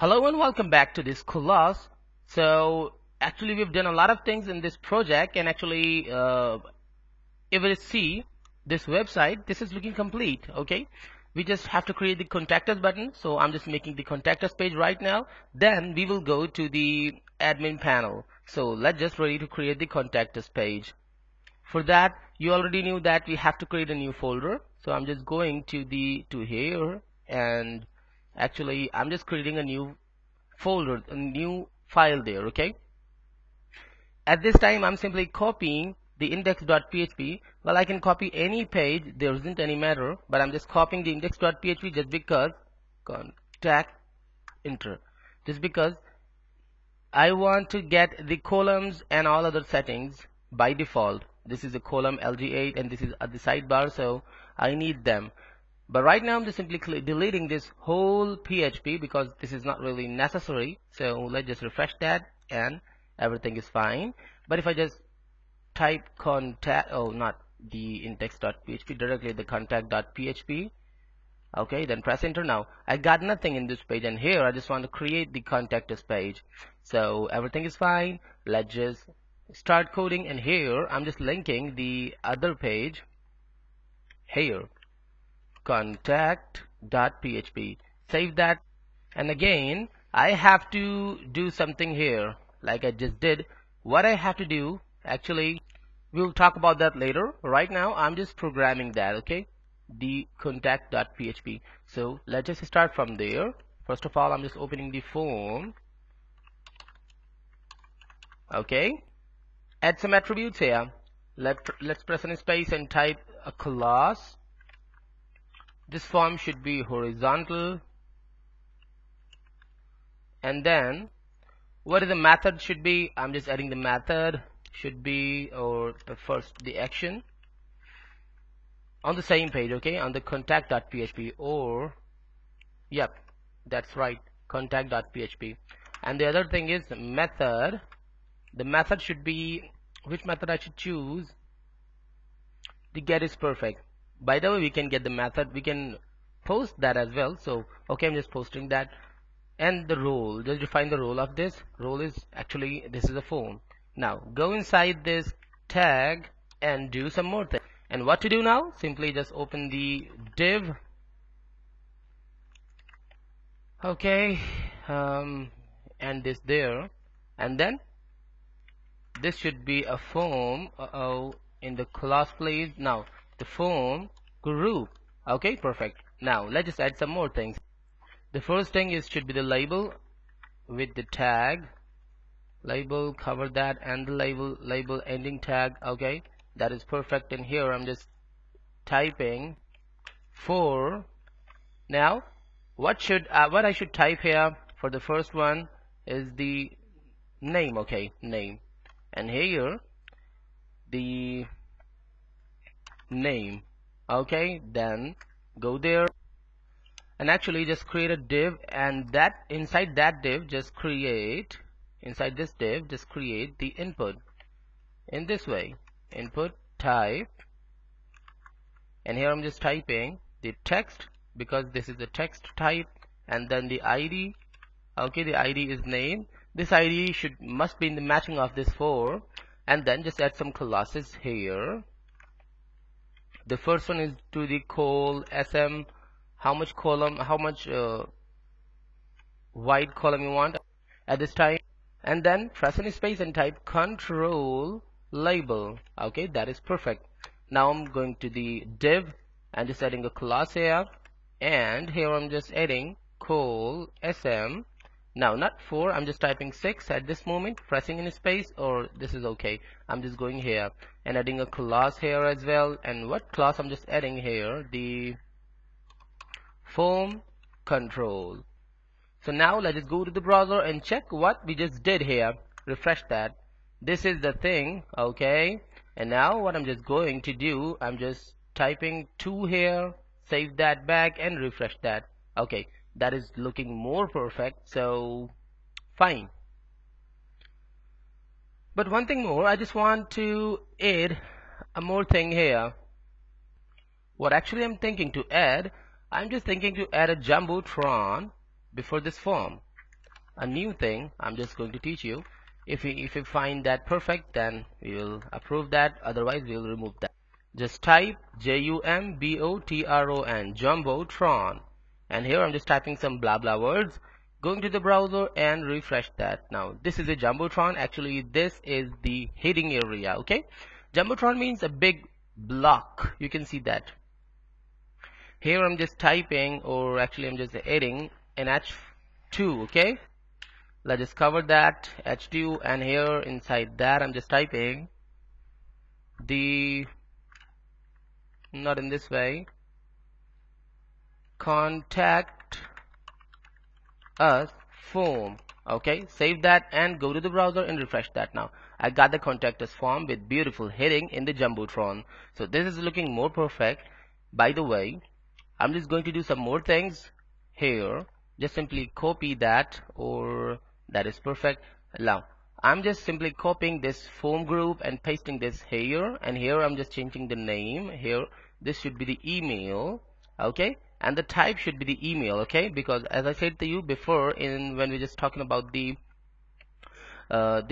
Hello and welcome back to this class. So actually we've done a lot of things in this project, and actually if we see this website, this is looking complete. Okay, we just have to create the contact us button. So I'm just making the contact us page right now. Then we will go to the admin panel. So let's just ready to create the contact us page. For that, you already knew that we have to create a new folder. So I'm just going to here, and actually I'm just creating a new folder, a new file there. Okay, at this time I'm simply copying the index.php. Well, I can copy any page, there isn't any matter, but I'm just copying the index.php just because contact enter, just because I want to get the columns and all other settings by default. This is a column LG8 and this is at the sidebar, so I need them. But right now I'm just simply deleting this whole PHP because this is not really necessary. So let's just refresh that and everything is fine. But if I just type contact, oh, not the index.php, directly the contact.php, okay, then press enter. Now I got nothing in this page, and here I just want to create the contact us page. So everything is fine. Let's just start coding, and here I'm just linking the other page here, contact.php. Save that, and again I have to do something here like I just did. What I have to do, actually we'll talk about that later. Right now I'm just programming that. Okay, the contact.php. So let's just start from there. First of all, I'm just opening the form. Okay, add some attributes here. Let's press on space and type a class. This form should be horizontal, and then what is the method should be, I'm just adding the method should be, or first the action on the same page. Okay, on the contact.php, or yep, that's right, contact.php. And the other thing is method. The method should be, which method I should choose? The get is perfect. By the way, we can get the method, we can post that as well. So okay, I'm just posting that. And the role, just define the role of this. Role is actually, this is a form. Now go inside this tag and do some more things. And what to do now? Simply just open the div. Okay, and this there, and then this should be a form. In the class place. Now the form group. Okay, perfect. Now let's just add some more things. The first thing is should be the label with the tag. Label, cover that, and the label ending tag. Okay, that is perfect. And here I'm just typing for. Now what I should type here for the first one is the name. Okay, name, and here the name. Okay, then go there and actually just create a div, and that inside that div just create, inside this div just create the input in this way, input type, and here I'm just typing the text because this is the text type, and then the ID. Okay, the ID is name. This ID must be in the matching of this 4, and then just add some classes here. The first one is to the col sm, how much column, how much wide column you want at this time, and then press any space and type control label. Okay, that is perfect. Now I'm going to the div and just adding a class here, and here I'm just adding col sm. Now not 4, I'm just typing 6 at this moment, pressing in space, or this is okay. I'm just going here and adding a class here as well. And what class I'm just adding here? The form control. So now let's just go to the browser and check what we just did here. Refresh that. This is the thing. Okay, and now what I'm just going to do, I'm just typing 2 here, save that back and refresh that. Okay, that is looking more perfect, so fine. But one thing more, I just want to add a more thing here. What actually I'm thinking to add, I'm just thinking to add a jumbotron before this form. a new thing. I'm just going to teach you. If you find that perfect, then we will approve that. Otherwise, we will remove that. Just type Jumbotron, Jumbotron, and here I'm just typing some blah blah words, going to the browser and refresh that. Now this is a Jumbotron. Actually, this is the heading area. Okay, Jumbotron means a big block. You can see that. Here I'm just typing, or actually I'm just adding an H2. Okay, let's just cover that H2, and here inside that I'm just typing the, not in this way, contact us form. Okay, save that and go to the browser and refresh that. Now I got the contact us form with beautiful heading in the Jumbotron. So this is looking more perfect. By the way, I'm just going to do some more things here. Just simply copy that, or that is perfect. Now I'm just simply copying this form group and pasting this here, and here I'm just changing the name. Here this should be the email, okay, and the type should be the email, okay, because as I said to you before, in when we're just talking about the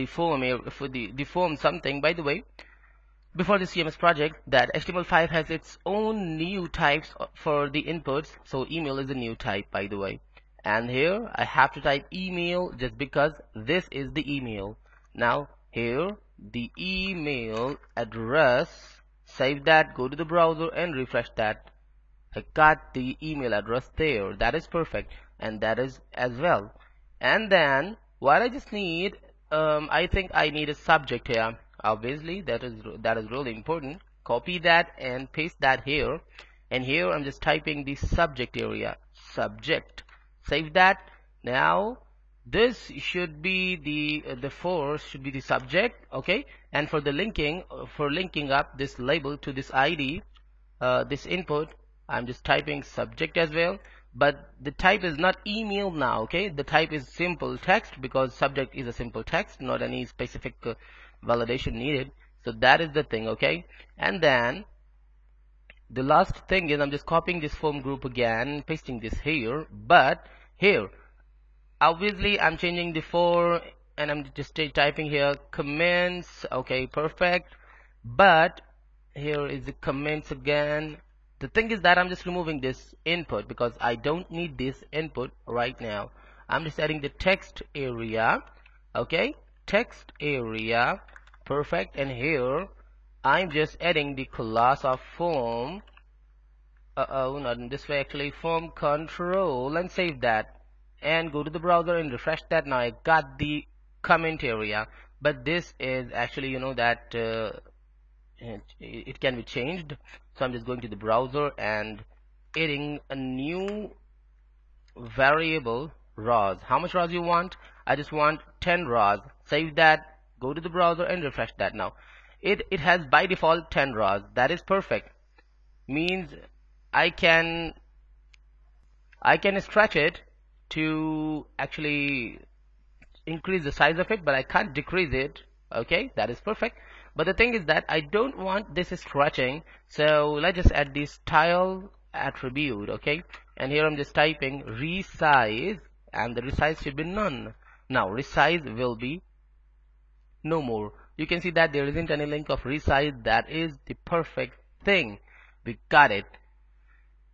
form here, for the form something. By the way, before the CMS project, that HTML5 has its own new types for the inputs, so email is a new type, by the way. And here I have to type email just because this is the email. Now here the email address, save that, go to the browser and refresh that. I got the email address there. That is perfect, and that is as well. And then what I just need, I think I need a subject here. Obviously that is really important. Copy that and paste that here, and here I'm just typing the subject area, subject. Save that. Now this should be the for should be the subject, okay, and for the linking, for linking up this label to this ID, this input, I'm just typing subject as well, but the type is not email now, okay, the type is simple text, because subject is a simple text, not any specific validation needed. So that is the thing, okay. And then the last thing is I'm just copying this form group again, pasting this here, but here obviously I'm changing the for, and I'm just typing here comments, okay, perfect, but here is the comments again. The thing is that I'm just removing this input because I don't need this input right now. I'm just adding the text area, okay, text area, perfect, and here I'm just adding the class of form, not in this way, actually, form control, and save that and go to the browser and refresh that. Now I got the comment area, but this is actually, you know, that it can be changed. So I'm just going to the browser and adding a new variable, rows. How much rows you want? I just want 10 rows. Save that, go to the browser and refresh that. Now it has by default 10 rows. That is perfect. Means I can stretch it to actually increase the size of it, but I can't decrease it, okay. That is perfect. But the thing is that I don't want this stretching, so let's just add this style attribute, okay, and here I'm just typing resize, and the resize should be none. Now resize will be no more. You can see that there isn't any link of resize. That is the perfect thing. We got it.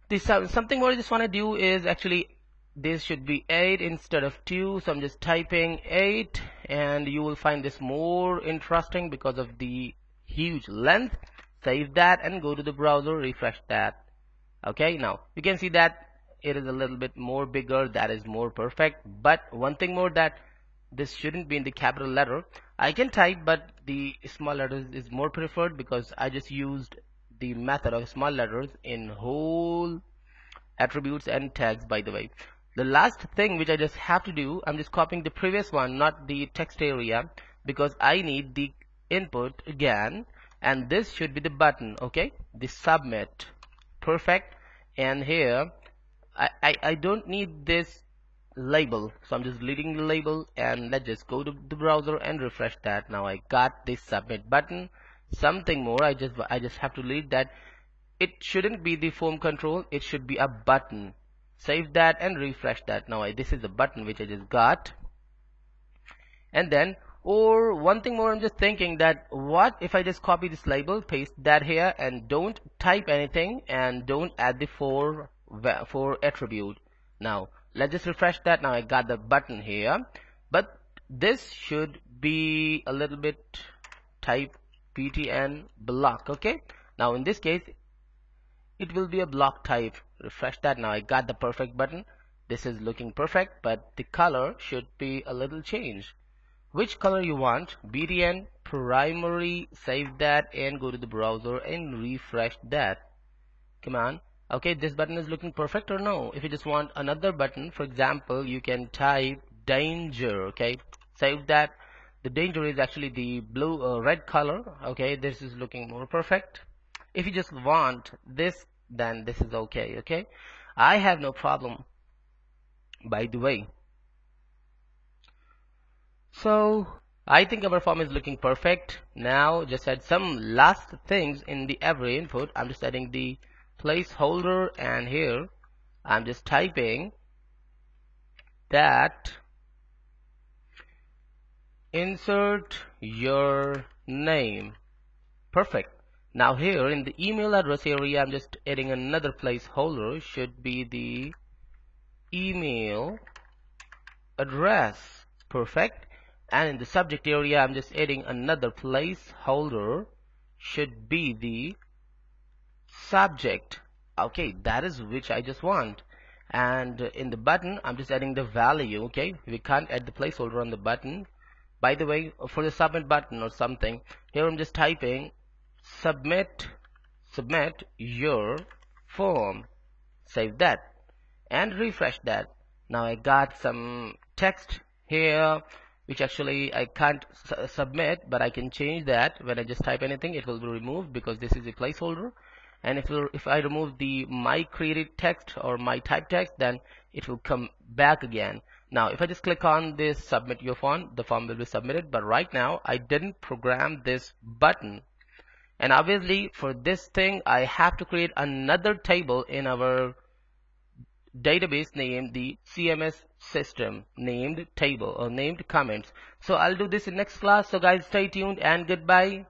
This something more I just want to do is actually this should be 8 instead of 2, so I'm just typing 8, and you will find this more interesting because of the huge length. Save that and go to the browser, refresh that. Okay, now you can see that it is a little bit more bigger. That is more perfect. But one thing more, that this shouldn't be in the capital letter. I can type, but the small letters is more preferred because I just used the method of small letters in whole attributes and tags. By the way, the last thing which I just have to do, I'm just copying the previous one, not the text area, because I need the input again, and this should be the button, okay, the submit, perfect. And here I don't need this label, so I'm just deleting the label, and let's just go to the browser and refresh that. Now I got this submit button. Something more, I just have to delete that. It shouldn't be the form control, it should be a button. Save that and refresh that. Now this is the button which I just got. And then, or one thing more, I'm just thinking that what if I just copy this label, paste that here, and don't type anything, and don't add the for attribute. Now let's just refresh that. Now I got the button here, but this should be a little bit type btn block. Okay, now in this case it will be a block type. Refresh that. Now I got the perfect button. This is looking perfect, but the color should be a little changed. Which color you want? btn primary. Save that and go to the browser and refresh that. Come on. Okay, this button is looking perfect or no? If you just want another button, for example, you can type danger. Okay, save that. The danger is actually the red color. Okay, this is looking more perfect. If you just want this, then this is okay. Okay, I have no problem, by the way. So I think our form is looking perfect. Now just add some last things in the every input. I'm just adding the placeholder, and here I'm just typing that insert your name. Perfect. Now here in the email address area, I'm just adding another placeholder. Should be the email address. Perfect. And in the subject area, I'm just adding another placeholder. Should be the subject. Okay, that is which I just want. And in the button, I'm just adding the value. Okay, we can't add the placeholder on the button. By the way, for the submit button or something, here I'm just typing submit your form. Save that and refresh that. Now I got some text here which actually I can't submit, but I can change that. When I just type anything, it will be removed because this is a placeholder. And if I remove the my created text or my type text, then it will come back again. Now if I just click on this submit your form, the form will be submitted. But right now I didn't program this button, and obviously for this thing I have to create another table in our database named the CMS system, named table or named comments. So I'll do this in next class. So guys, stay tuned and goodbye.